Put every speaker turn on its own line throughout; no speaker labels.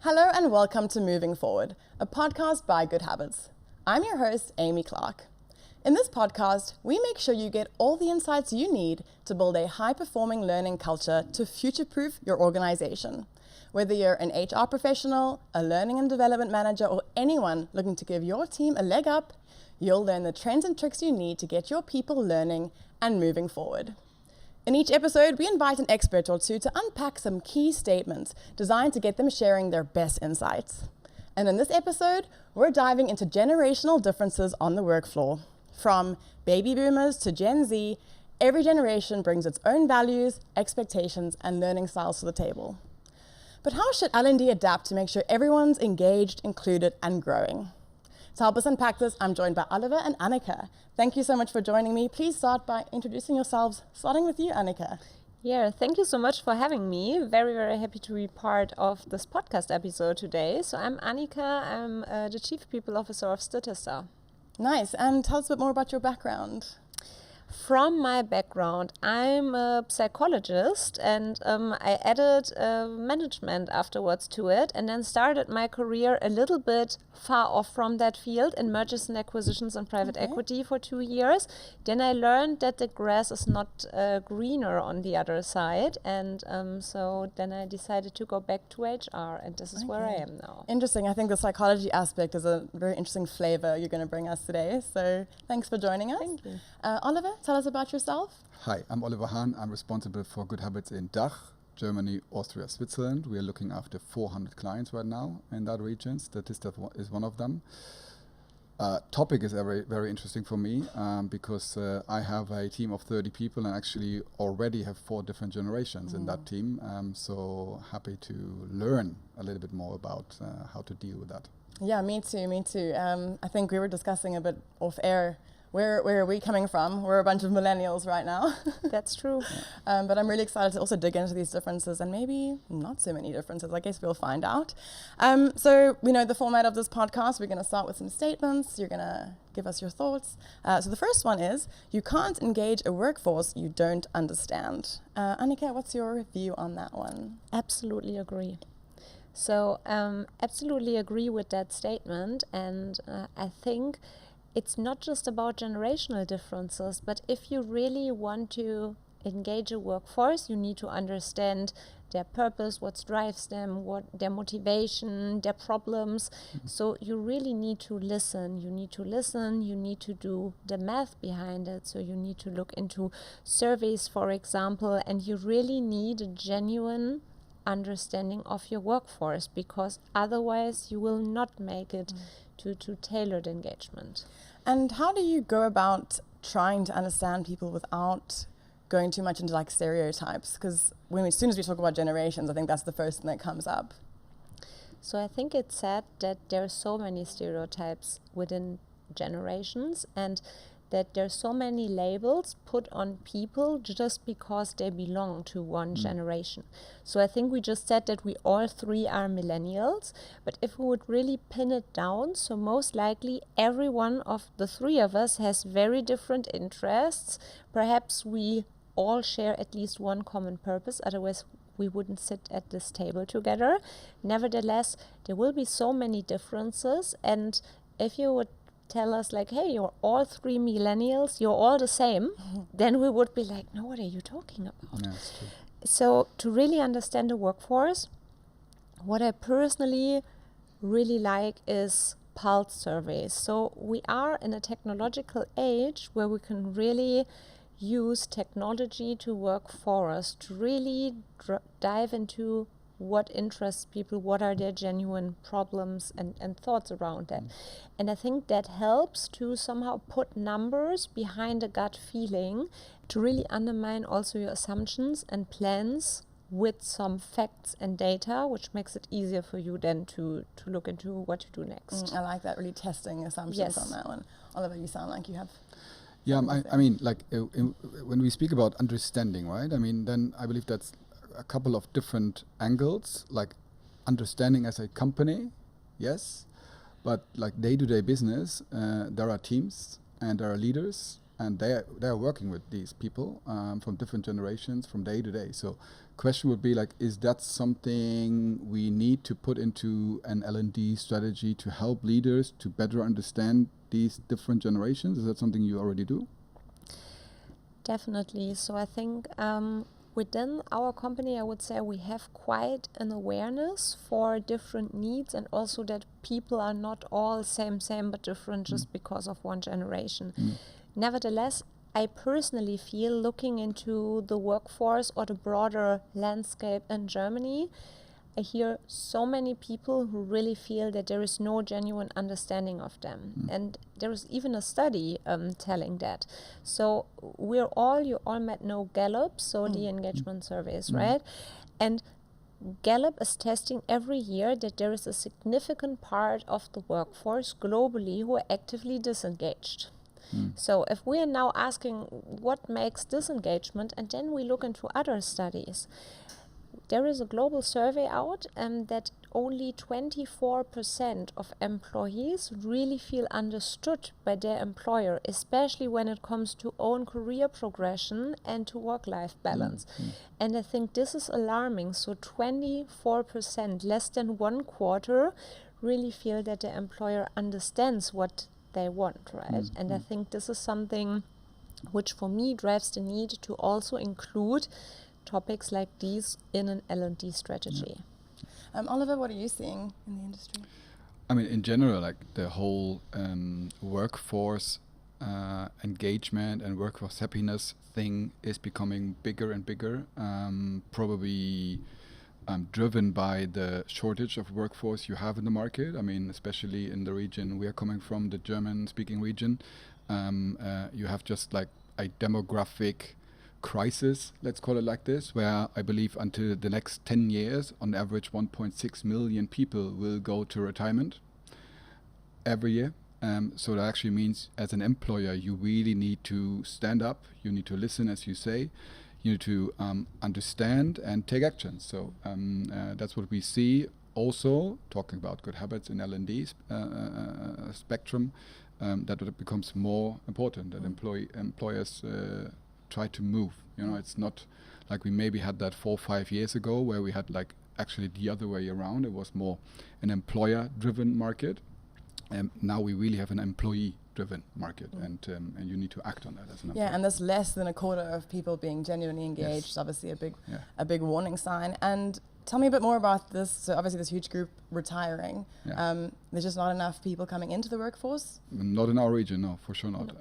Hello and welcome to Moving Forward, a podcast by Good Habits. I'm your host, Amy Clark. In this podcast, we make sure you get all the insights you need to build a high-performing learning culture to future-proof your organization. Whether you're an HR professional, a learning and development manager, or anyone looking to give your team a leg up, you'll learn the trends and tricks you need to get your people learning and moving forward. In each episode, we invite an expert or two to unpack some key statements designed to get them sharing their best insights. And in this episode, we're diving into generational differences on the work floor. From baby boomers to Gen Z, every generation brings its own values, expectations, and learning styles to the table. But how should L&D adapt to make sure everyone's engaged, included, and growing? To help us unpack this, I'm joined by Oliver and Annika. Thank you so much for joining me. Please start by introducing yourselves, starting with you, Annika.
Yeah, thank you so much for having me. Very, very happy to be part of this podcast episode today. So I'm Annika, I'm the Chief People Officer of Statista.
Nice, and tell us a bit more about your background.
From my background, I'm a psychologist and I added management afterwards to it and then started my career a little bit far off from that field in mergers and acquisitions and private equity for 2 years. Then I learned that the grass is not greener on the other side, and so then I decided to go back to HR, and this is where I am now.
Interesting. I think the psychology aspect is a very interesting flavor you're going to bring us today. So thanks for joining us.
Thank you.
Oliver, tell us about yourself.
Hi, I'm Oliver Hahn. I'm responsible for Good Habits in DACH, Germany, Austria, Switzerland. We are looking after 400 clients right now in that region. Statista is one of them. Topic is very, very interesting for me because I have a team of 30 people and actually already have 4 different generations in that team. So happy to learn a little bit more about how to deal with that.
Yeah, me too. I think we were discussing a bit off air. Where are we coming from? We're a bunch of millennials right now.
That's true.
But I'm really excited to also dig into these differences and maybe not so many differences. I guess we'll find out. So we know the format of this podcast. We're going to start with some statements. You're going to give us your thoughts. So the first one is, you can't engage a workforce you don't understand. Annika, what's your view on that one?
Absolutely agree. So absolutely agree with that statement, and I think it's not just about generational differences, but if you really want to engage a workforce, you need to understand their purpose, what drives them, what their motivation, their problems. So you really need to listen. You need to do the math behind it. So you need to look into surveys, for example, and you really need a genuine understanding of your workforce, because otherwise you will not make it to tailored engagement.
And how do you go about trying to understand people without going too much into like stereotypes? Because as soon as we talk about generations, I think that's the first thing that comes up.
So I think it's sad that there are so many stereotypes within generations, and that there's so many labels put on people just because they belong to one generation. So I think we just said that we all 3 are millennials, but if we would really pin it down, so most likely every one of the 3 of us has very different interests. Perhaps we all share at least one common purpose, otherwise we wouldn't sit at this table together. Nevertheless, there will be so many differences, and if you would tell us like, hey, you're all 3 millennials, you're all the same, then we would be like, no, what are you talking about?
Yeah, that's true.
So to really understand the workforce, what I personally really like is pulse surveys. So we are in a technological age where we can really use technology to work for us, to really dive into what interests people, what are their genuine problems and thoughts around that. And I think that helps to somehow put numbers behind a gut feeling, to really undermine also your assumptions and plans with some facts and data, which makes it easier for you then to look into what to do next.
I like that, really testing assumptions on that one. Oliver, you sound like you have...
Yeah, I mean, like when we speak about understanding, right? I mean, then I believe that's a couple of different angles, like understanding as a company, yes, but like day-to-day business, there are teams and there are leaders and they're working with these people from different generations from day to day. So question would be like, is that something we need to put into an L&D strategy to help leaders to better understand these different generations? Is that something you already do?
Definitely. So I think within our company, I would say we have quite an awareness for different needs, and also that people are not all same but different just because of one generation. Nevertheless, I personally feel, looking into the workforce or the broader landscape in Germany, I hear so many people who really feel that there is no genuine understanding of them. And there is even a study telling that. So you all might know Gallup, so the engagement surveys, right? And Gallup is testing every year that there is a significant part of the workforce globally who are actively disengaged. So if we are now asking what makes disengagement, and then we look into other studies, there is a global survey out that only 24% of employees really feel understood by their employer, especially when it comes to own career progression and to work-life balance. And I think this is alarming. So 24%, less than one quarter, really feel that the employer understands what they want, right? And I think this is something which for me drives the need to also include topics like these in an L&D strategy.
Oliver, what are you seeing in the industry?
I mean, in general, like the whole workforce engagement and workforce happiness thing is becoming bigger and bigger, probably driven by the shortage of workforce you have in the market. I mean, especially in the region we are coming from, the German-speaking region, you have just like a demographic crisis, let's call it like this, where I believe until the next 10 years, on average 1.6 million people will go to retirement every year. So that actually means, as an employer, you really need to stand up, you need to listen, as you say, you need to understand and take action. So that's what we see. Also, talking about good habits in L&D spectrum, that it becomes more important that employers try to move. You know, it's not like we maybe had that 4 or 5 years ago where we had like actually the other way around. It was more an employer-driven market, and now we really have an employee-driven market, and you need to act on that as an employer.
Yeah, and there's less than a quarter of people being genuinely engaged.
Yes.
Obviously a big warning sign. And tell me a bit more about this. So obviously this huge group retiring.
Yeah.
There's just not enough people coming into the workforce.
Not in our region, no, for sure not.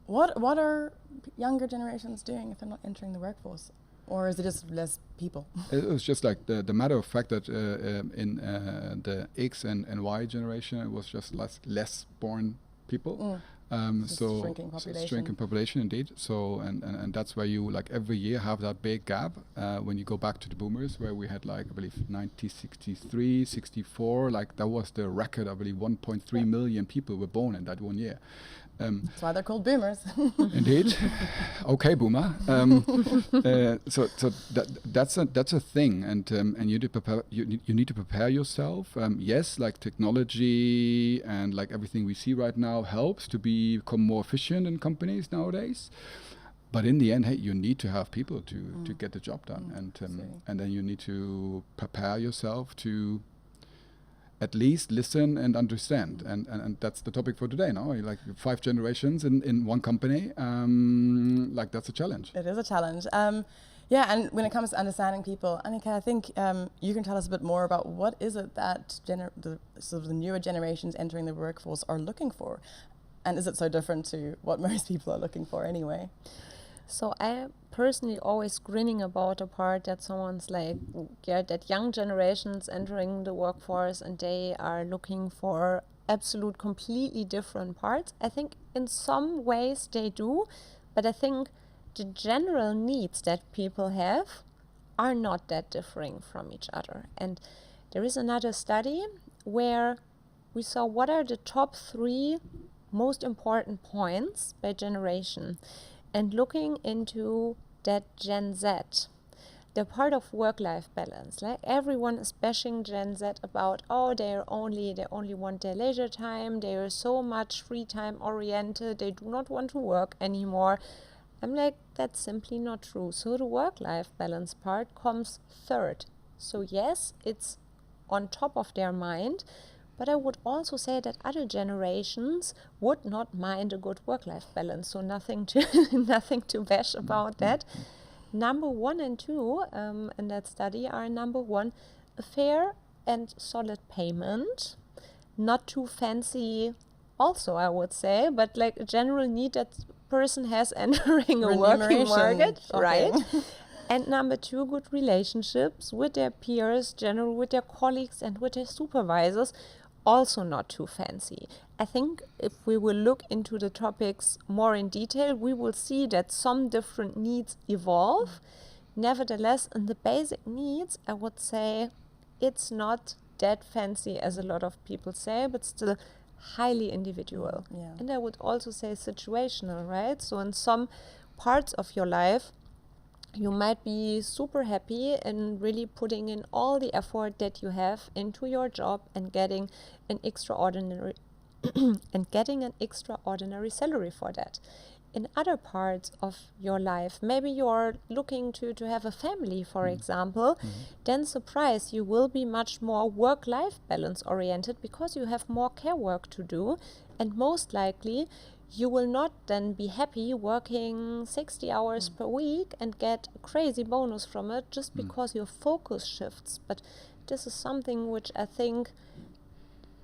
What are younger generations doing if they're not entering the workforce? Or is it just less people?
It was just like the matter of fact that in the X and Y generation, it was just less born people. So shrinking population indeed. So and that's where you like every year have that big gap when you go back to the boomers, where we had like I believe 1963, 64, like that was the record. I believe 1.3 million people were born in that 1 year.
That's why they're called boomers.
Indeed. Okay, boomer. So that's a thing, and you need to prepare yourself. Yes, like technology and like everything we see right now helps to become more efficient in companies nowadays. But in the end, hey, you need to have people to get the job done, and then you need to prepare yourself to at least listen and understand, and that's the topic for today. Now, like 5 generations in one company, like that's a challenge.
It is a challenge. Yeah, and when it comes to understanding people, Annika, I think you can tell us a bit more about what is it that the newer generations entering the workforce are looking for, and is it so different to what most people are looking for anyway?
So I personally always grinning about the part that someone's like, yeah, that young generations entering the workforce and they are looking for absolute completely different parts. I think in some ways they do, but I think the general needs that people have are not that differing from each other. And there is another study where we saw what are the top 3 most important points by generation. And looking into that Gen Z, the part of work-life balance. Like everyone is bashing Gen Z about, oh, they only want their leisure time, they are so much free time oriented, they do not want to work anymore. I'm like, that's simply not true. So the work-life balance part comes third. So yes, it's on top of their mind, but I would also say that other generations would not mind a good work-life balance. So nothing to bash about that. Number 1 and 2 in that study are number 1, a fair and solid payment, not too fancy also, I would say, but like a general need that person has entering a working market, right? And number 2, good relationships with their peers, generally with their colleagues and with their supervisors, also not too fancy. I think if we will look into the topics more in detail, we will see that some different needs evolve. Nevertheless, in the basic needs, I would say it's not that fancy as a lot of people say, but still highly individual.
Yeah.
And I would also say situational, right? So in some parts of your life, you might be super happy and really putting in all the effort that you have into your job and getting an extraordinary salary for that. In other parts of your life, maybe you're looking to have a family, for example, then surprise, you will be much more work-life balance oriented because you have more care work to do, and most likely you will not then be happy working 60 hours per week and get a crazy bonus from it just because your focus shifts. But this is something which I think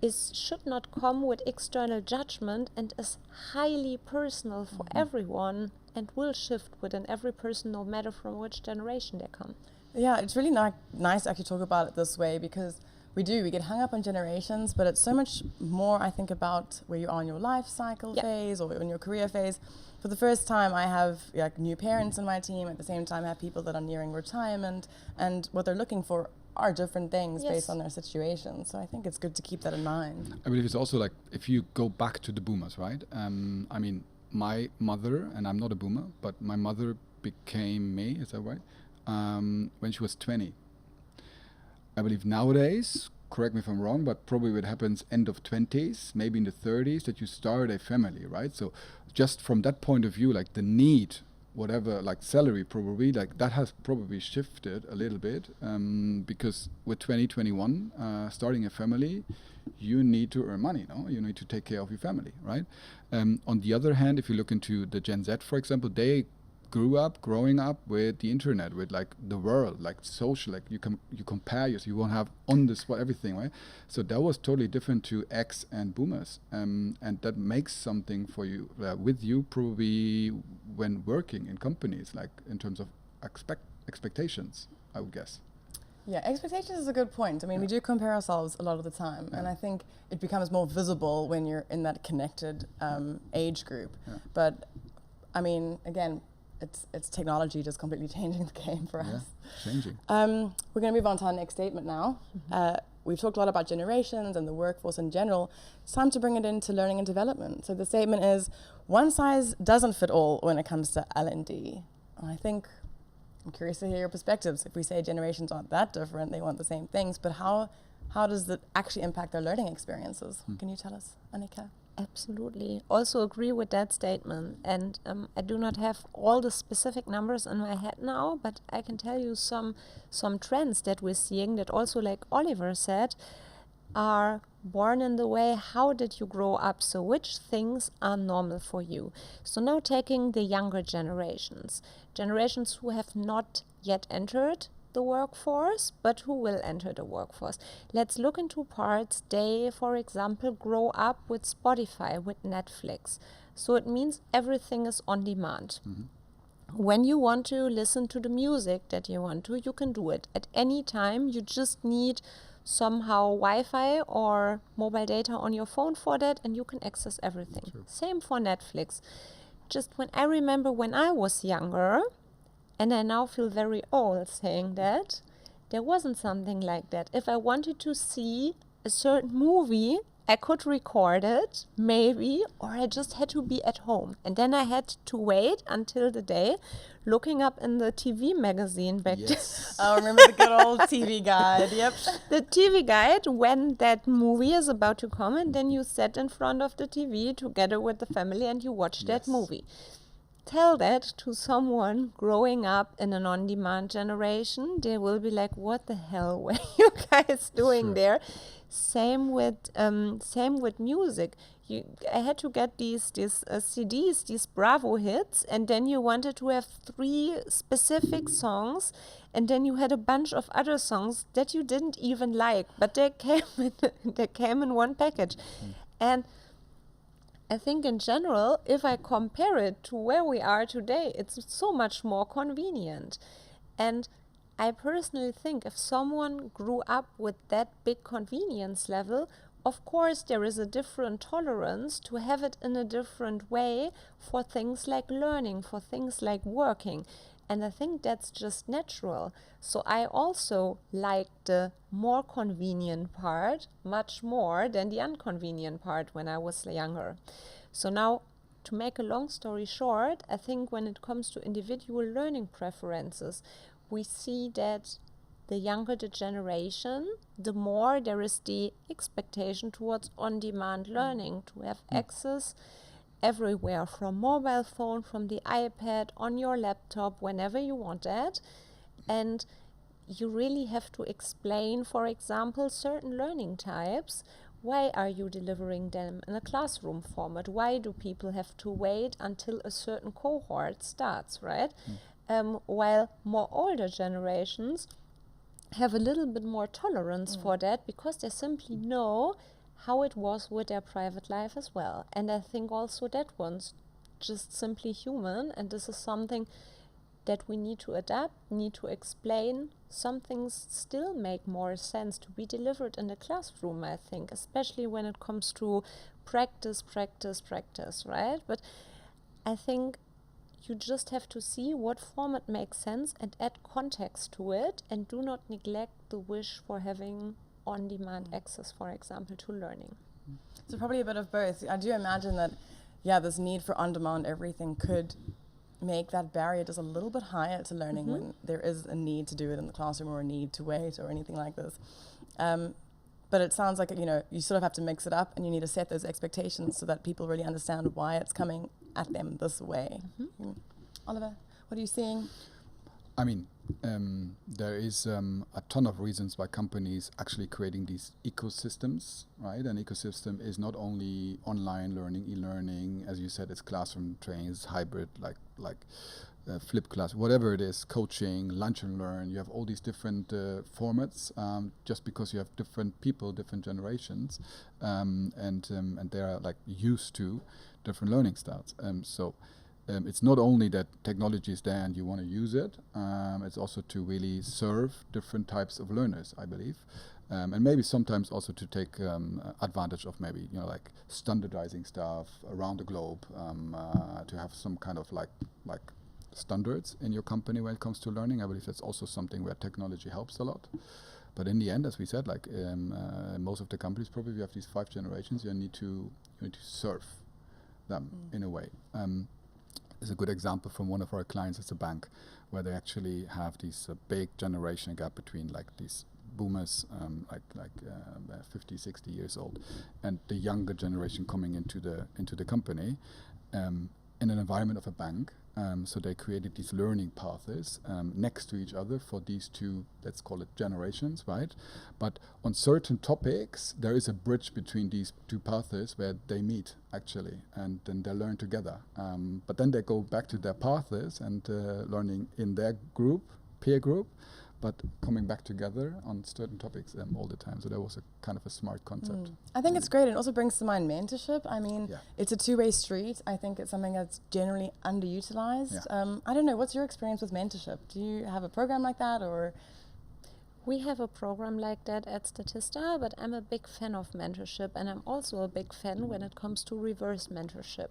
should not come with external judgment and is highly personal for everyone and will shift within every person, no matter from which generation they come.
Yeah, it's really nice to actually talk about it this way, because we get hung up on generations, but it's so much more, I think, about where you are in your life cycle phase or in your career phase. For the first time, I have new parents in my team. At the same time, I have people that are nearing retirement, and what they're looking for are different things based on their situation. So I think it's good to keep that in mind.
I believe it's also like, if you go back to the boomers, right? I mean, my mother, and I'm not a boomer, but my mother became me, is that right? When she was 20. I believe nowadays, correct me if I'm wrong, but probably it happens end of 20s, maybe in the 30s, that you start a family, right? So just from that point of view, like the need, whatever, like salary probably, like that has probably shifted a little bit, because with 2021, starting a family, you need to earn money, no? You need to take care of your family, right? On the other hand, if you look into the Gen Z, for example, they growing up with the internet, with like the world, like social, like you compare yourself, you won't have on the spot everything, right? So that was totally different to X and boomers, and that makes something for you with you probably when working in companies, like in terms of expectations, I would guess.
Yeah, expectations is a good point. I mean, we do compare ourselves a lot of the time, and I think it becomes more visible when you're in that connected age group. But I mean, again, it's technology just completely changing the game for us.
Changing.
We're going to move on to our next statement now. We've talked a lot about generations and the workforce in general. It's time to bring it into learning and development. So the statement is, one size doesn't fit all when it comes to L&D. And I think, I'm curious to hear your perspectives. If we say generations aren't that different, they want the same things, but how does that actually impact their learning experiences? Can you tell us, Annika?
Absolutely. Also agree with that statement. And I do not have all the specific numbers in my head now, but I can tell you some trends that we're seeing that also, like Oliver said, are born in the way, how did you grow up? So which things are normal for you? So now taking the younger generations who have not yet entered the workforce, but who will enter the workforce. Let's look into parts. They, for example, grow up with Spotify, with Netflix. So it means everything is on demand. When you want to listen to the music that you want to, you can do it at any time. You just need somehow Wi-Fi or mobile data on your phone for that, and you can access everything. Same for Netflix. Just when I remember when I was younger, and I now feel very old saying that, there wasn't something like that. If I wanted to see a certain movie, I could record it, maybe, or I just had to be at home. And then I had to wait until the day, looking up in the TV magazine back then.
I remember the good old TV guide. Yep.
The TV guide when that movie is about to come, and then you sat in front of the TV together with the family and you watch that movie. Tell that to someone growing up in an on-demand generation, they will be like, what the hell were you guys doing there? Same with music. I had to get these CDs, these Bravo hits, and then you wanted to have 3 specific songs, and then you had a bunch of other songs that you didn't even like, but they came in one package. And I think in general, if I compare it to where we are today, it's so much more convenient. And I personally think if someone grew up with that big convenience level, of course there is a different tolerance to have it in a different way for things like learning, for things like working. And I think that's just natural. So I also like the more convenient part much more than the inconvenient part when I was younger. So now, to make a long story short, I think when it comes to individual learning preferences, we see that the younger the generation, the more there is the expectation towards on-demand learning, to have access everywhere, from mobile phone, from the iPad, on your laptop, whenever you want that. And you really have to explain, for example, certain learning types. Why are you delivering them in a classroom format? Why do people have to wait until a certain cohort starts, right? While more older generations have a little bit more tolerance for that, because they simply know how it was with their private life as well. And I think also that one's just simply human, and this is something that we need to adapt, need to explain. Some things still make more sense to be delivered in the classroom, I think, especially when it comes to practice, right? But I think you just have to see what format makes sense and add context to it, and do not neglect the wish for having on-demand access, for example, to learning.
So probably a bit of both. I do imagine that, this need for on-demand everything could make that barrier just a little bit higher to learning when there is a need to do it in the classroom, or a need to wait, or anything like this. But it sounds like, you sort of have to mix it up, and you need to set those expectations so that people really understand why it's coming at them this way. Oliver, what are you seeing?
I mean, there is a ton of reasons why companies actually creating these ecosystems, right? An ecosystem is not only online learning, e-learning, as you said, it's classroom trains, hybrid, like flipped class, whatever it is, coaching, lunch and learn. You have all these different formats, just because you have different people, different generations, and they are like used to different learning styles. It's not only that technology is there and you want to use it, it's also to really serve different types of learners, I believe. And maybe sometimes also to take advantage of maybe, like standardizing stuff around the globe, to have some kind of like standards in your company when it comes to learning. I believe that's also something where technology helps a lot. But in the end, as we said, most of the companies probably have these 5 generations. You need to serve them in a way. Is a good example from one of our clients. It's a bank where they actually have this big generation gap between these boomers, 50, 60 years old, and the younger generation coming into the company in an environment of a bank. So they created these learning paths next to each other for these 2, let's call it generations, right? But on certain topics, there is a bridge between these 2 paths where they meet actually, and then they learn together. But then they go back to their paths and learning in their peer group, but coming back together on certain topics all the time. So that was a kind of a smart concept.
I think it's great. It also brings to mind mentorship. I mean, it's a 2-way street. I think it's something that's generally underutilized. I don't know, what's your experience with mentorship? Do you have a program like that, or?
We have a program like that at Statista, but I'm a big fan of mentorship, and I'm also a big fan when it comes to reverse mentorship.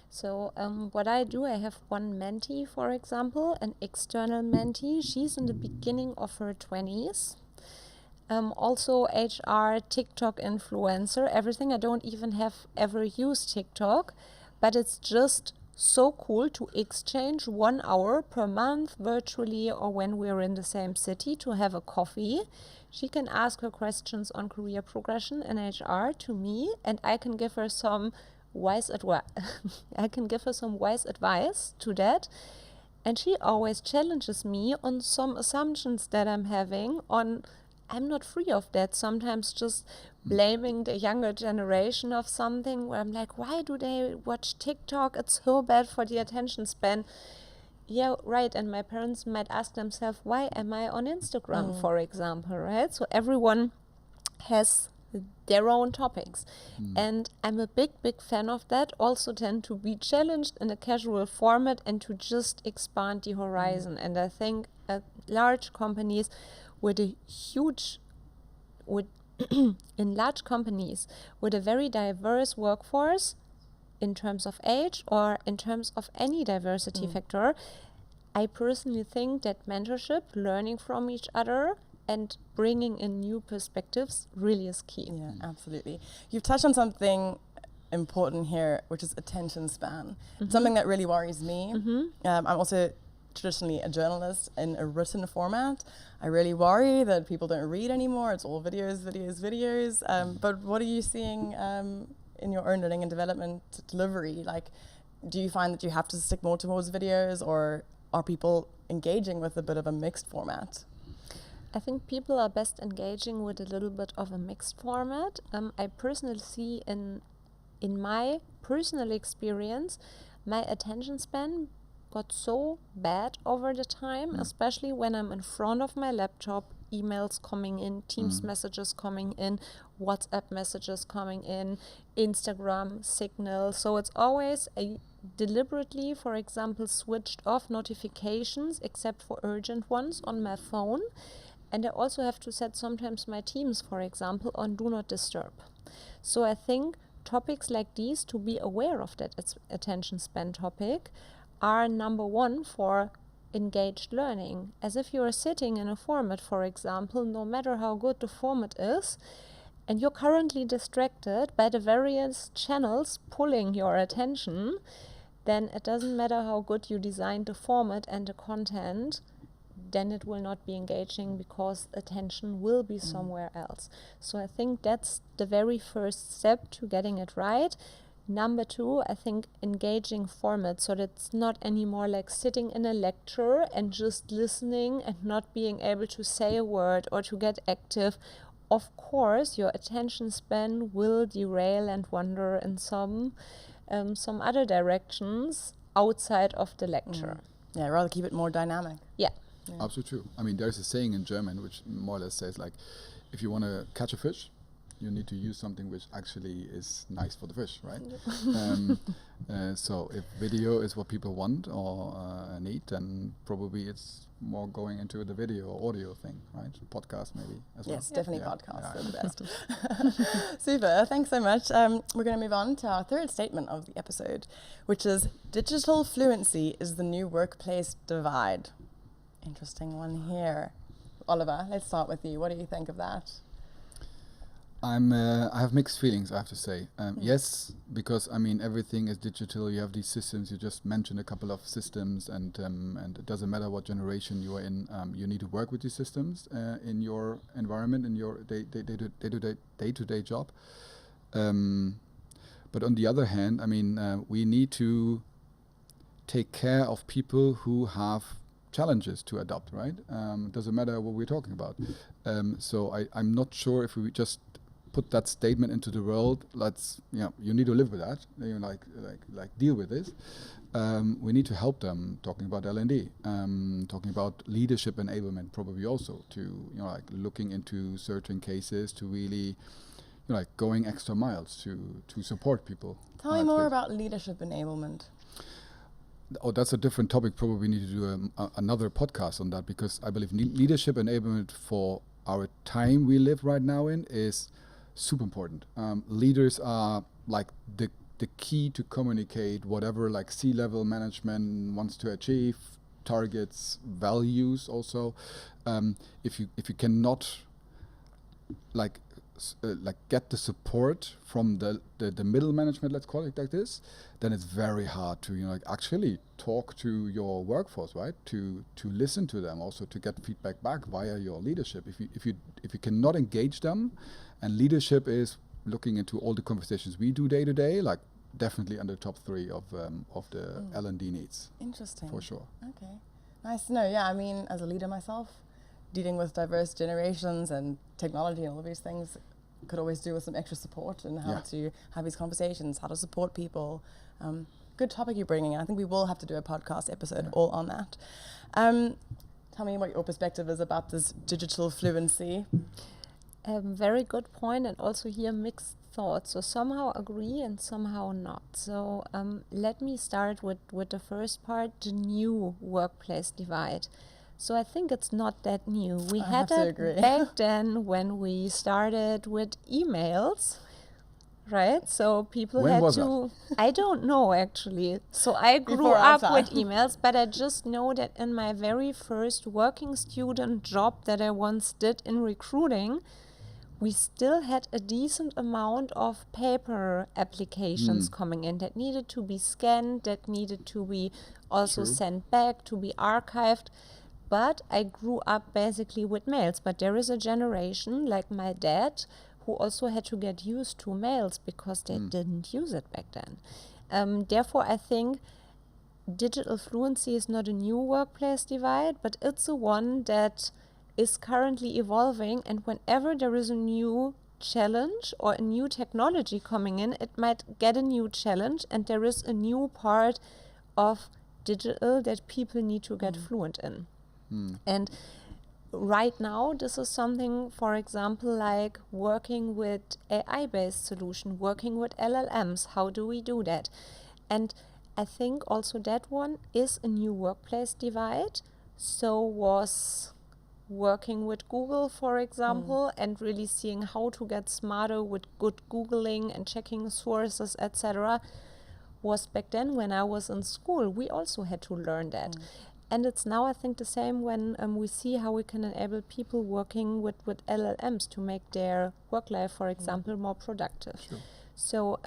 So what I do, I have one mentee, for example, an external mentee. She's in the beginning of her 20s. Also HR, TikTok influencer, everything. I don't even have ever used TikTok, but it's just so cool to exchange 1 hour per month virtually or when we're in the same city to have a coffee. She can ask her questions on career progression in HR to me, and I can give her some wise advice. I can give her some wise advice to that. And she always challenges me on some assumptions that I'm having on. I'm not free of that. Sometimes just blaming the younger generation of something where I'm like, why do they watch TikTok? It's so bad for the attention span. Yeah, right. And my parents might ask themselves, why am I on Instagram, for example, right? So everyone has their own topics. And I'm a big fan of that. Also tend to be challenged in a casual format and to just expand the horizon. And I think large companies with a huge, in large companies with a very diverse workforce in terms of age or in terms of any diversity factor, I personally think that mentorship, learning from each other and bringing in new perspectives really is key.
Yeah, absolutely. You've touched on something important here, which is attention span. Something that really worries me. I'm also traditionally a journalist in a written format. I really worry that people don't read anymore. It's all videos. But what are you seeing in your own learning and development delivery? Like, do you find that you have to stick more towards videos, or are people engaging with a bit of a mixed format?
I think people are best engaging with a little bit of a mixed format. I personally see in my personal experience, my attention span got so bad over the time, especially when I'm in front of my laptop, emails coming in, Teams messages coming in, WhatsApp messages coming in, Instagram, Signal. So it's always a deliberately, for example, switched off notifications except for urgent ones on my phone. And I also have to set sometimes my Teams, for example, on Do Not Disturb. So I think topics like these, to be aware of that attention span topic, are number one for engaged learning. As if you're sitting in a format, for example, no matter how good the format is, and you're currently distracted by the various channels pulling your attention, then it doesn't matter how good you designed the format and the content, then it will not be engaging because attention will be somewhere else. So I think that's the very first step to getting it right. Number two, I think engaging format, so that it's not anymore like sitting in a lecture and just listening and not being able to say a word or to get active. Of course, your attention span will derail and wander in some other directions outside of the lecture.
Yeah, rather keep it more dynamic.
Yeah.
Absolutely true. I mean, there's a saying in German which more or less says, like, if you want to catch a fish, you need to use something which actually is nice for the fish, right? So if video is what people want or need, then probably it's more going into the video or audio thing, right? Podcast maybe as well.
Yes, definitely podcasts are the best. Super, thanks so much. We're going to move on to our third statement of the episode, which is digital fluency is the new workplace divide. Interesting one here. Oliver, let's start with you. What do you think of that?
I have mixed feelings, I have to say. Yes, because I mean everything is digital. You have these systems. You just mentioned a couple of systems, and it doesn't matter what generation you are in. You need to work with these systems in your environment, in your day-to-day job. But on the other hand, I mean, we need to take care of people who have challenges to adopt, right? Doesn't matter what we're talking about. So I'm not sure if we just put that statement into the world. Let's, you need to live with that. You know, like deal with this. We need to help them. Talking about L&D, talking about leadership enablement, probably also to like looking into certain cases to really, like going extra miles to support people.
Tell me more about leadership enablement.
Oh, that's a different topic. Probably we need to do another podcast on that, because I believe leadership enablement for our time we live right now in is super important. Leaders are like the key to communicate whatever like C-level management wants to achieve, targets, values also. If you cannot get the support from the middle management, let's call it like this, then it's very hard to actually talk to your workforce, right? To listen to them, also to get feedback back via your leadership. If you cannot engage them, and leadership is looking into all the conversations we do day to day, like definitely under the top 3 of the L&D needs.
Interesting.
For sure.
Okay. Nice to know. Yeah, I mean, as a leader myself, dealing with diverse generations and technology and all of these things, could always do with some extra support and how to have these conversations, how to support people. Good topic you're bringing. I think we will have to do a podcast episode all on that. Tell me what your perspective is about this digital fluency.
Very good point, and also here mixed thoughts. So somehow agree and somehow not. So let me start with the first part, the new workplace divide. So I think it's not that new. We had that back then when we started with emails, right? So people had to, I don't know actually. So I grew up with emails, but I just know that in my very first working student job that I once did in recruiting, we still had a decent amount of paper applications coming in that needed to be scanned, that needed to be also sent back, to be archived. But I grew up basically with mails. But there is a generation like my dad who also had to get used to mails because they didn't use it back then. Therefore, I think digital fluency is not a new workplace divide, but it's a one that is currently evolving, and whenever there is a new challenge or a new technology coming in, it might get a new challenge, and there is a new part of digital that people need to get fluent in. And right now, this is something, for example, like working with AI-based solution, working with LLMs. How do we do that? And I think also that one is a new workplace divide. So was working with Google, for example, and really seeing how to get smarter with good Googling and checking sources, etc. was back then when I was in school. We also had to learn that. And it's now, I think, the same when we see how we can enable people working with LLMs to make their work life, for example, more productive. So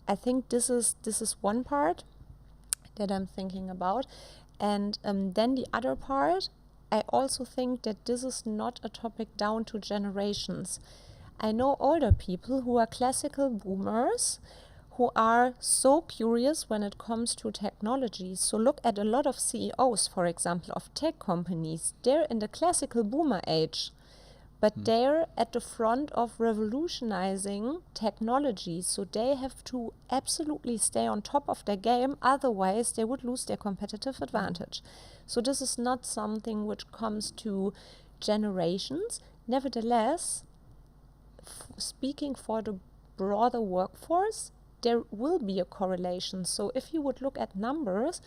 I think this is one part that I'm thinking about. And then the other part, I also think that this is not a topic down to generations. I know older people who are classical boomers who are so curious when it comes to technology. So look at a lot of CEOs, for example, of tech companies. They're in the classical boomer age, but they're at the front of revolutionizing technology. So they have to absolutely stay on top of their game. Otherwise, they would lose their competitive advantage. So this is not something which comes to generations. Nevertheless, speaking for the broader workforce, there will be a correlation. So if you would look at numbers,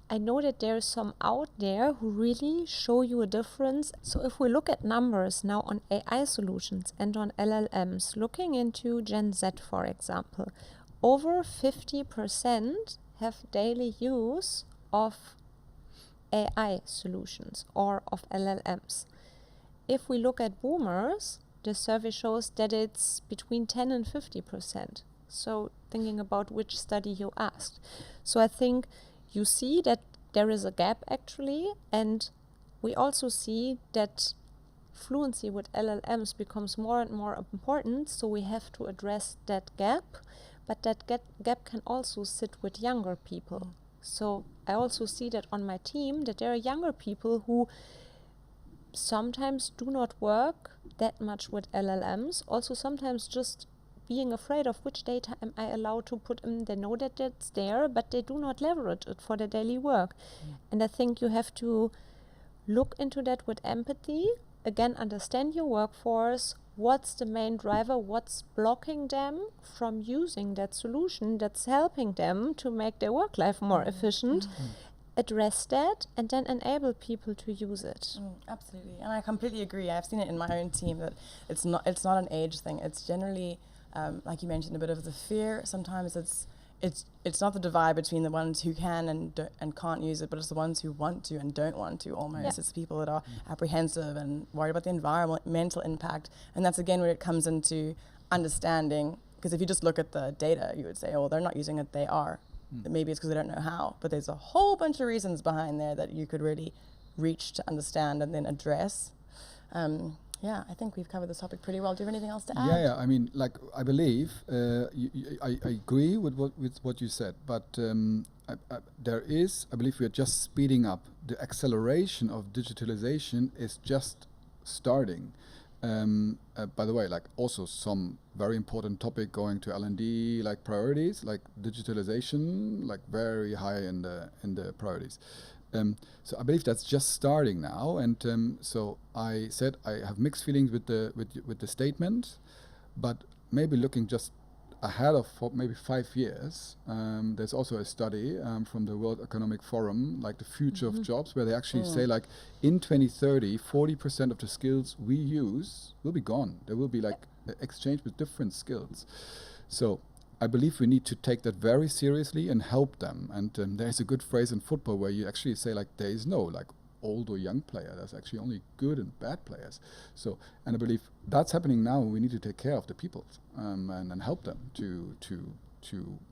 I know that there's some out there who really show you a difference. So if we look at numbers now on AI solutions and on LLMs, looking into Gen Z, for example, over 50% have daily use of AI solutions or of LLMs. If we look at boomers, the survey shows that it's between 10 and 50%. So thinking about which study you asked. So I think you see that there is a gap actually, and we also see that fluency with LLMs becomes more and more important, so we have to address that gap, but that gap can also sit with younger people. So I also see that on my team that there are younger people who sometimes do not work that much with LLMs, also sometimes just being afraid of which data am I allowed to put in. They know that it's there, but they do not leverage it for their daily work. And I think you have to look into that with empathy. Again, understand your workforce. What's the main driver? What's blocking them from using that solution that's helping them to make their work life more efficient? Address that and then enable people to use it.
Absolutely. And I completely agree. I've seen it in my own team that it's not an age thing. It's generally like you mentioned, a bit of the fear. Sometimes it's it's not the divide between the ones who can and can't use it, but it's the ones who want to and don't want to almost.
Yeah.
It's people that are apprehensive and worried about the environmental impact. And that's again where it comes into understanding, because if you just look at the data, you would say, oh, they're not using it, they are. Maybe it's because they don't know how, but there's a whole bunch of reasons behind there that you could really reach to understand and then address. Yeah, I think we've covered this topic pretty well. Do you have anything else to add?
Yeah. I mean, like, I believe I agree with what you said, but I believe we are just speeding up. The acceleration of digitalization is just starting. By the way, like, also some very important topic going to L&D, like priorities, like digitalization, like very high in the priorities. So I believe that's just starting now, and so I said I have mixed feelings with the statement, but maybe looking just ahead of maybe 5 years, there's also a study from the World Economic Forum, like the future of jobs, where they actually say, like, in 2030, 40% of the skills we use will be gone. There will be like exchange with different skills. So I believe we need to take that very seriously and help them. And there's a good phrase in football where you actually say, like, there is no like old or young player. There's actually only good and bad players. So, and I believe that's happening now. We need to take care of the people and help them to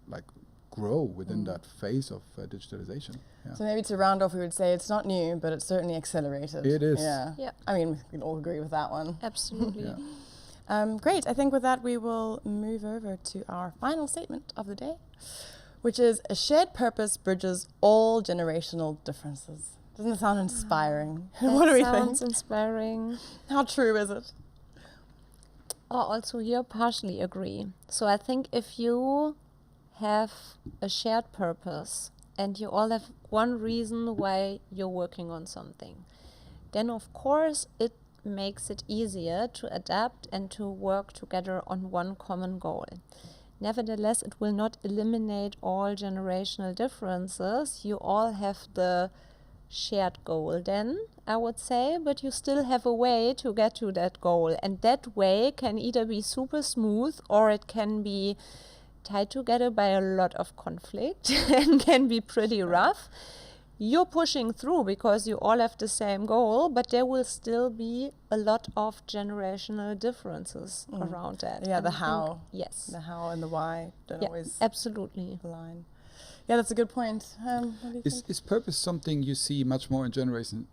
like grow within that phase of digitalization. Yeah.
So maybe to round off, we would say it's not new, but it's certainly accelerated.
It is.
Yeah. I mean, we can all agree with that one.
Absolutely.
Great. I think with that, we will move over to our final statement of the day, which is a shared purpose bridges all generational differences. Doesn't it sound inspiring? What do we think?
Sounds inspiring.
How true is it?
Also here partially agree. So I think if you have a shared purpose and you all have one reason why you're working on something, then of course it makes it easier to adapt and to work together on one common goal. Nevertheless, it will not eliminate all generational differences. You all have the shared goal then, I would say, but you still have a way to get to that goal, and that way can either be super smooth or it can be tied together by a lot of conflict and can be pretty rough. You're pushing through because you all have the same goal, but there will still be a lot of generational differences around that.
Yeah,
And
the
I think-
how.
Yes.
The how and the why don't always
Absolutely.
align. Yeah, that's a good point. What do you think?
Is purpose something you see much more in Generation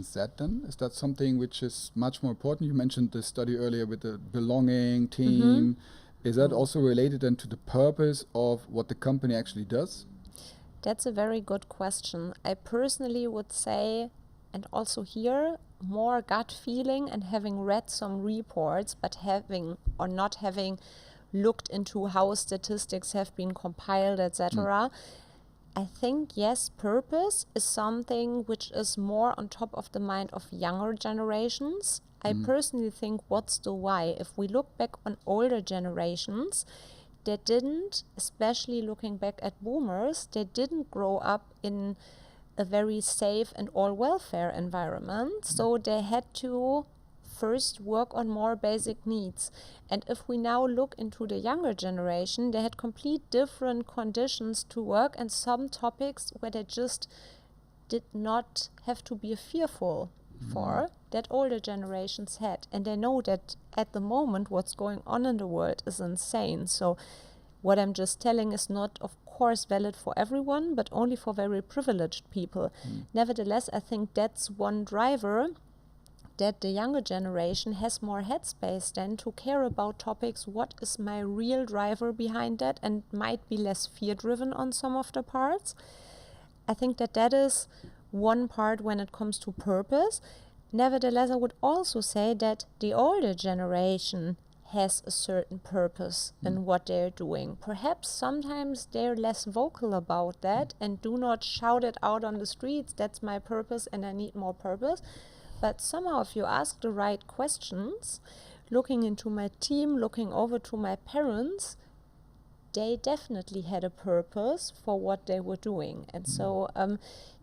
Z then? Is that something which is much more important? You mentioned the study earlier with the belonging team. Is that also related then to the purpose of what the company actually does?
That's a very good question. I personally would say, and also here, more gut feeling and having read some reports, but having or not having looked into how statistics have been compiled, etc. I think, yes, purpose is something which is more on top of the mind of younger generations. I personally think, what's the why? If we look back on older generations, they didn't, especially looking back at boomers, they didn't grow up in a very safe and all welfare environment. So they had to first work on more basic needs. And if we now look into the younger generation, they had complete different conditions to work and some topics where they just did not have to be fearful for that older generations had. And they know that at the moment what's going on in the world is insane. So what I'm just telling is not, of course, valid for everyone, but only for very privileged people. Nevertheless, I think that's one driver, that the younger generation has more headspace then to care about topics. What is my real driver behind that? And might be less fear-driven on some of the parts. I think that that is one part when it comes to purpose. Nevertheless, I would also say that the older generation has a certain purpose in what they're doing. Perhaps sometimes they're less vocal about that and do not shout it out on the streets, that's my purpose and I need more purpose. But somehow if you ask the right questions, looking into my team, looking over to my parents, they definitely had a purpose for what they were doing. And so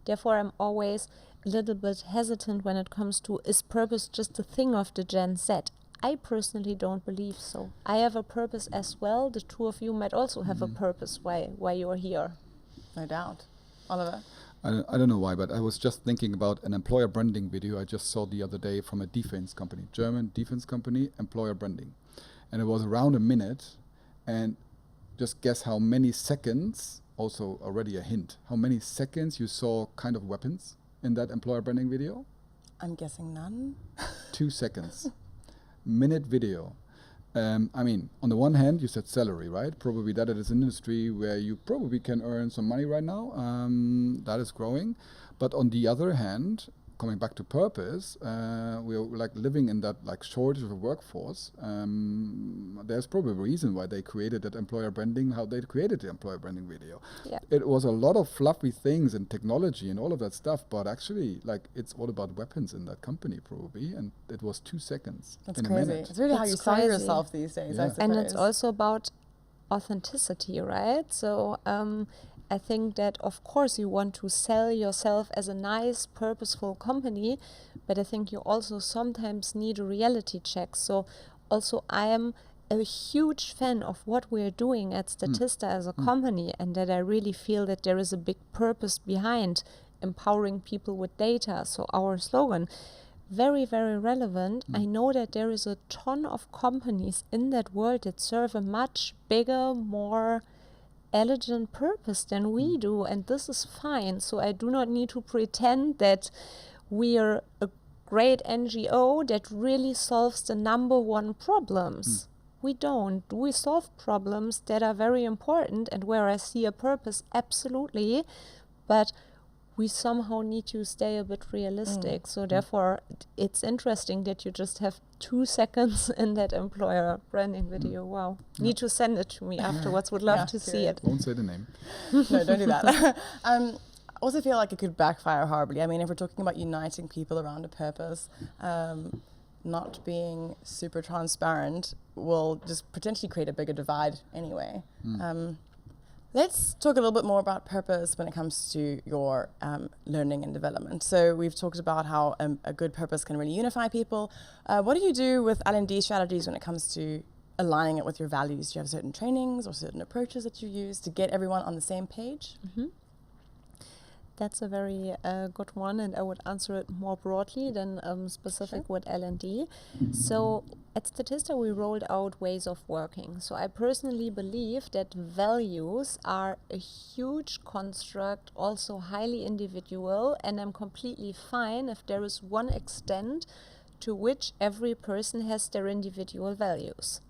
therefore I'm always a little bit hesitant when it comes to, is purpose just a thing of the Gen Z? I personally don't believe so. I have a purpose as well. The two of you might also have a purpose why you're here.
No doubt. Oliver?
I don't know why, but I was just thinking about an employer branding video I just saw the other day from a defense company, German defense company, employer branding. And it was around a minute, and just guess how many seconds, also already a hint, how many seconds you saw kind of weapons in that employer branding video?
I'm guessing none.
2 seconds. Minute video. I mean, on the one hand, you said salary, right? Probably that it is an industry where you probably can earn some money right now. That is growing. But on the other hand, coming back to purpose, we're like living in that like shortage of a workforce. There's probably a reason why they created that employer branding, how they created the employer branding video.
Yeah.
It was a lot of fluffy things and technology and all of that stuff, but actually like it's all about weapons in that company probably, and it was 2 seconds.
That's
in a
crazy.
minute.
It's really how
That's
you sell
crazy.
yourself these days, I
Yeah.
suppose.
And it's also about authenticity, right? So I think that of course you want to sell yourself as a nice, purposeful company, but I think you also sometimes need a reality check. So also I am a huge fan of what we're doing at Statista as a company, and that I really feel that there is a big purpose behind empowering people with data. So our slogan, very, very relevant. I know that there is a ton of companies in that world that serve a much bigger, more elegant purpose than we do, and this is fine. So I do not need to pretend that we are a great NGO that really solves the number one problems. We don't. We solve problems that are very important and where I see a purpose, absolutely, but we somehow need to stay a bit realistic. So therefore, it's interesting that you just have 2 seconds in that employer branding video. Wow. Need to send it to me afterwards. Would love
Yeah,
to see
curious.
it.
Won't say the name.
No, don't do that. I also feel like it could backfire horribly. I mean, if we're talking about uniting people around a purpose, not being super transparent will just potentially create a bigger divide anyway. Let's talk a little bit more about purpose when it comes to your learning and development. So we've talked about how a good purpose can really unify people. What do you do with L&D strategies when it comes to aligning it with your values? Do you have certain trainings or certain approaches that you use to get everyone on the same page?
That's a very good one, and I would answer it more broadly than specific with L&D. So at Statista, we rolled out ways of working. So I personally believe that values are a huge construct, also highly individual, and I'm completely fine if there is one extent to which every person has their individual values.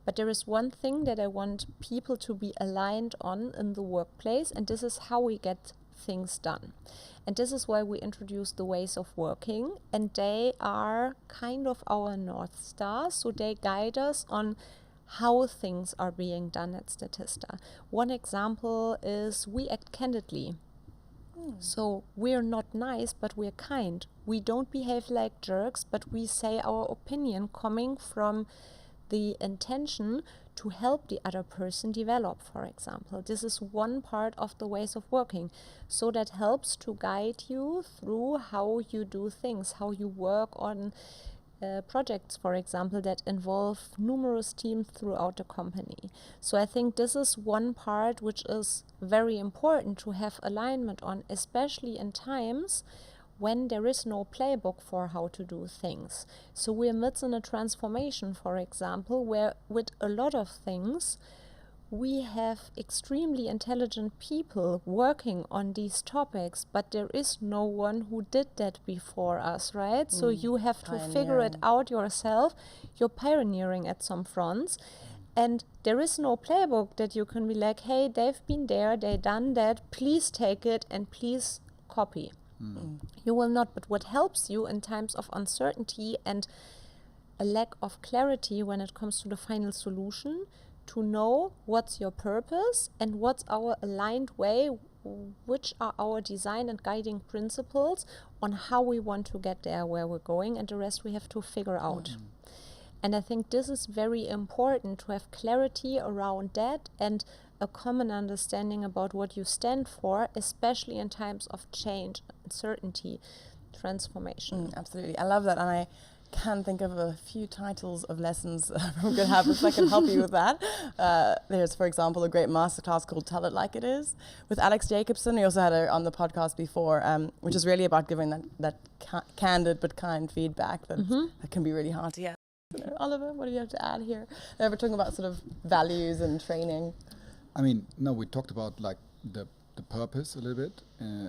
But there is one thing that I want people to be aligned on in the workplace, and this is how we get things done. And this is why we introduced the ways of working, and they are kind of our North Star, so they guide us on how things are being done at Statista. One example is we act candidly. So we're not nice, but we're kind. We don't behave like jerks, but we say our opinion coming from the intention to help the other person develop, for example. This is one part of the ways of working. So that helps to guide you through how you do things, how you work on projects, for example, that involve numerous teams throughout the company. So I think this is one part which is very important to have alignment on, especially in times when there is no playbook for how to do things. So we're amidst in a transformation, for example, where with a lot of things, we have extremely intelligent people working on these topics, but there is no one who did that before us, right? So you have to figure it out yourself. You're pioneering at some fronts. And there is no playbook that you can be like, hey, they've been there, they've done that, please take it and please copy. You will not, but what helps you in times of uncertainty and a lack of clarity when it comes to the final solution, to know what's your purpose and what's our aligned way, which are our design and guiding principles on how we want to get there, where we're going, and the rest we have to figure out. And I think this is very important to have clarity around that and a common understanding about what you stand for, especially in times of change, uncertainty, transformation.
Absolutely. I love that. And I can think of a few titles of lessons from Good Habits that can help you with that. There's, for example, a great masterclass called Tell It Like It Is with Alex Jacobson. We also had her on the podcast before, which is really about giving that candid but kind feedback that can be really hard to get. Oliver, what do you have to add here? We're talking about sort of values and training.
I mean, no, we talked about like the purpose a little bit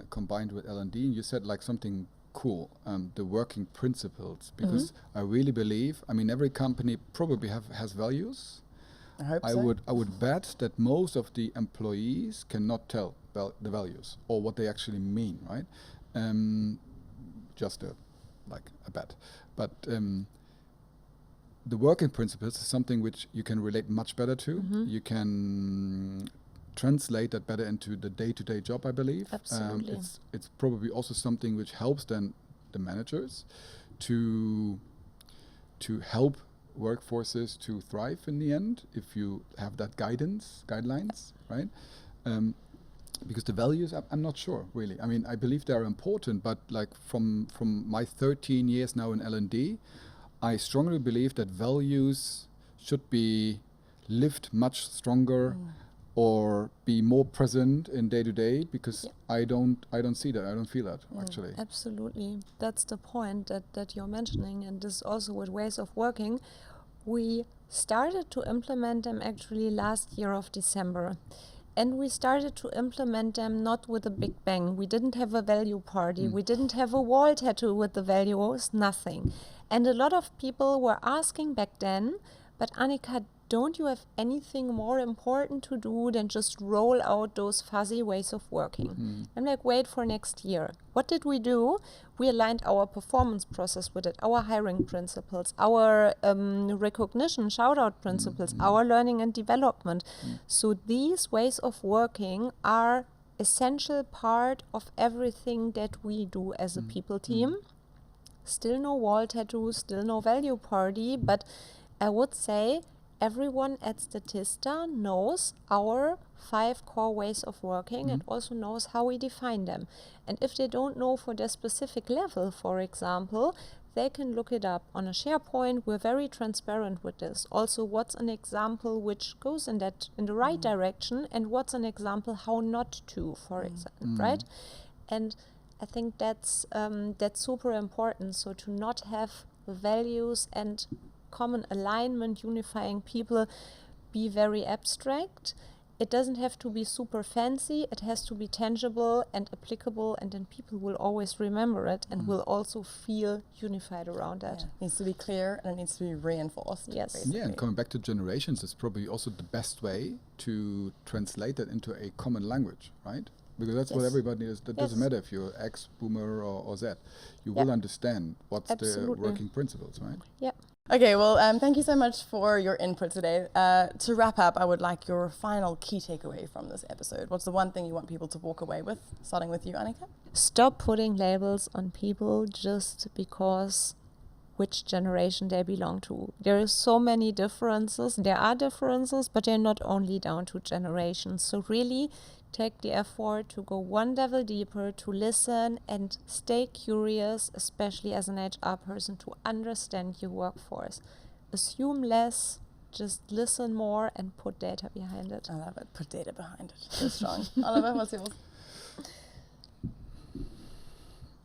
combined with L&D, and you said like something cool, the working principles, because I really believe, I mean, every company probably has values.
I hope so.
I would bet that most of the employees cannot tell the values or what they actually mean, right? Just a bet. But the working principles is something which you can relate much better to. You can translate that better into the day-to-day job, I believe.
Absolutely.
It's probably also something which helps then the managers to help workforces to thrive in the end, if you have that guidelines, right? Because the values, I'm not sure really. I mean, I believe they are important, but like from my 13 years now in L&D, I strongly believe that values should be lived much stronger or be more present in day to day, because I don't see that. I don't feel that actually.
Absolutely. That's the point that you're mentioning, and this also with ways of working. We started to implement them actually last year of December. And we started to implement them not with a big bang. We didn't have a value party. We didn't have a wall tattoo with the values, nothing. And a lot of people were asking back then, but Annika, don't you have anything more important to do than just roll out those fuzzy ways of working? I'm like, wait for next year. What did we do? We aligned our performance process with it, our hiring principles, our recognition, shout-out principles, our learning and development. So these ways of working are essential part of everything that we do as a people team. Still no wall tattoos, still no value party, but I would say everyone at Statista knows our 5 core ways of working and also knows how we define them. And if they don't know for their specific level, for example, they can look it up on a SharePoint. We're very transparent with this. Also, what's an example which goes in the right direction, and what's an example how not to, for example, right? And I think that's super important. So to not have values and common alignment, unifying people, be very abstract. It doesn't have to be super fancy. It has to be tangible and applicable, and then people will always remember it and will also feel unified around that.
It needs to be clear and it needs to be reinforced.
Yes.
Basically.
Yeah, and coming back to generations is probably also the best way to translate that into a common language, right? Because that's what everybody is. That doesn't matter if you're X, Boomer, or Z. You will understand what's the working principles, right?
Yeah.
Okay, well, thank you so much for your input today. To wrap up, I would like your final key takeaway from this episode. What's the one thing you want people to walk away with, starting with you, Annika?
Stop putting labels on people just because which generation they belong to. There are so many differences. There are differences, but they're not only down to generations. So really take the effort to go one level deeper, to listen and stay curious, especially as an HR person, to understand your workforce. Assume less, just listen more and put data behind it.
I love it. Put data behind it. So strong. Oliver, what's yours?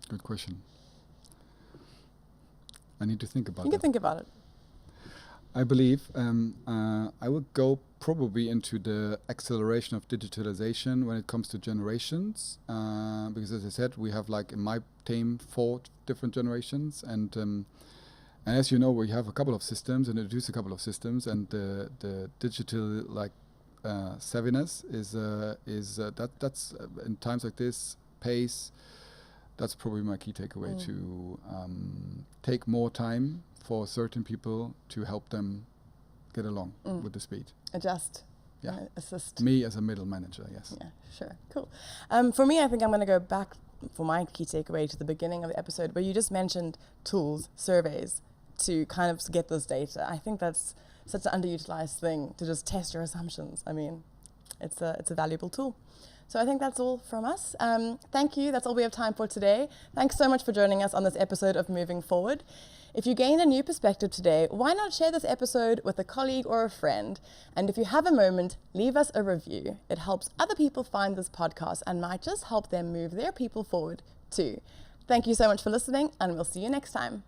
Good question. I need to think about it.
You can think about it.
I believe I would go probably into the acceleration of digitalization when it comes to generations, because as I said, we have like in my team 4 different generations, and as you know, we have a couple of systems and introduce a couple of systems, and the digital savviness is that's in times like this pace. That's probably my key takeaway, to take more time for certain people to help them get along with the speed.
Adjust.
Yeah.
Assist.
Me as a middle manager, yes.
Yeah, sure. Cool. For me, I think I'm going to go back for my key takeaway to the beginning of the episode where you just mentioned tools, surveys, to kind of get this data. I think that's such an underutilized thing, to just test your assumptions. I mean, it's a valuable tool. So I think that's all from us. Thank you. That's all we have time for today. Thanks so much for joining us on this episode of Moving Forward. If you gained a new perspective today, why not share this episode with a colleague or a friend? And if you have a moment, leave us a review. It helps other people find this podcast and might just help them move their people forward too. Thank you so much for listening, and we'll see you next time.